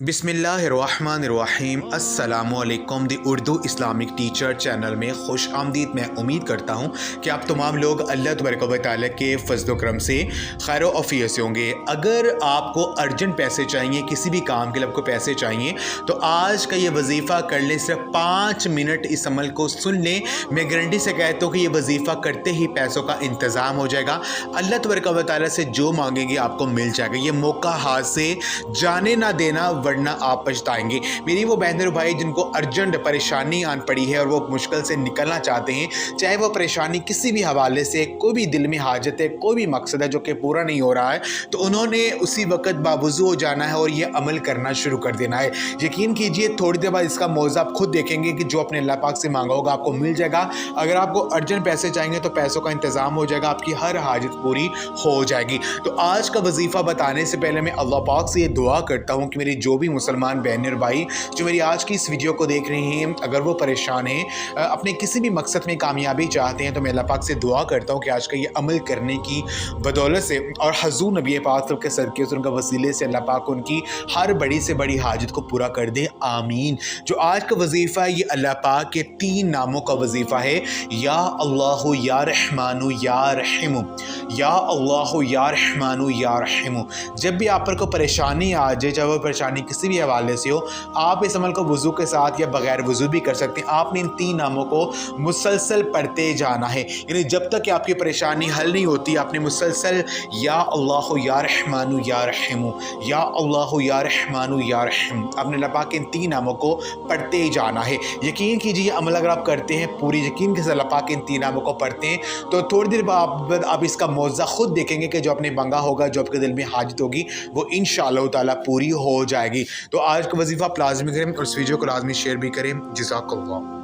बिस्मिल्लाहिर्रहमानिर्रहीम। अस्सलामुअलैकुम। दी Urdu Islamic teacher channel में खुश आमदीद। मैं उम्मीद करता हूँ कि आप तमाम लोग अल्लाह तबारक व तआला के फज़ल व करम से खैर अफ़ियत से होंगे। अगर आपको अर्जेंट पैसे चाहिए, किसी भी काम के लिए आपको पैसे चाहिए, तो आज का ये वजीफ़ा कर लें। सिर्फ 5 मिनट इस अमल को सुन लें। मैं गारंटी से कहता हूँ कि ये वजीफ़ा करते ही पैसों का इंतज़ाम हो जाएगा। अल्लाह तबारक व तआला से जो मांगेंगे आपको मिल जाएगा। ये मौका हाथ से जाने ना देना, वरना आप पछताएंगे। मेरी वो बहन और भाई जिनको अर्जेंट परेशानी आन पड़ी है और वो मुश्किल से निकलना चाहते हैं, चाहे वो परेशानी किसी भी हवाले से, कोई भी दिल में हाजत है, कोई भी मकसद है जो कि पूरा नहीं हो रहा है, तो उन्होंने उसी वक्त बावजू हो जाना है और ये अमल करना शुरू कर देना है। यकीन कीजिए थोड़ी देर बाद इसका मौज़ा आप खुद देखेंगे कि जो अपने अल्लाह पाक से मांगा होगा आपको मिल जाएगा। अगर आपको अर्जेंट पैसे चाहेंगे तो पैसों का इंतज़ाम हो जाएगा, आपकी हर हाजत पूरी हो जाएगी। तो आज का वजीफ़ा बताने से पहले मैं अल्लाह पाक से ये दुआ करता हूँ कि मेरी जो भी मुसलमान बहन और भाई जो मेरी आज की इस वीडियो को देख रहे हैं, अगर वो परेशान हैं, अपने किसी भी मकसद में कामयाबी चाहते हैं, तो मैं अल्लाह पाक से दुआ करता हूँ कि आज का ये अमल करने की बदौलत से और हज़ूर नबी पाक के सदक़े से, उनका वसीले से अल्लाह पाक उनकी हर बड़ी से बड़ी हाजत को पूरा कर दे, आमीन। जो आज का वजीफ़ा है ये अल्लाह पाक के 3 नामों का वजीफ़ा है। या अल्लाह या रहमानु या रहीमु, या अल्लाह या रहमानु या रहीमु। जब भी आप पर कोई परेशानी आ जाए, चाहे वो परेशानी किसी भी हवाले से हो, आप इस अमल को वज़ू के साथ या बगैर वज़ू भी कर सकते हैं। आपने इन 3 नामों को मुसलसल पढ़ते जाना है, यानी जब तक कि आपकी परेशानी हल नहीं होती आपने मुसलसल या अल्लाह या रहमानु या रहीमु, या अल्लाह या रहमानु या रहीम, आपने अल्लाह पाक के इन 3 नामों को पढ़ते ही जाना है। यकीन कीजिए अमल अगर आप करते हैं, पूरी यकीन के साथ अल्लाह पाक के इन 3 नामों को पढ़ते हैं, तो थोड़ी देर बाद आप इसका मौज़ा खुद देखेंगे कि जो आपने मांगा होगा, जो आपके दिल में हाजत होगी, वो इंशाअल्लाह ताला पूरी हो जाएगी। तो आज का वजीफ़ा आप लाज़मी करें और इस वीडियो को लाज़मी शेयर भी करें। जज़ाकल्लाह।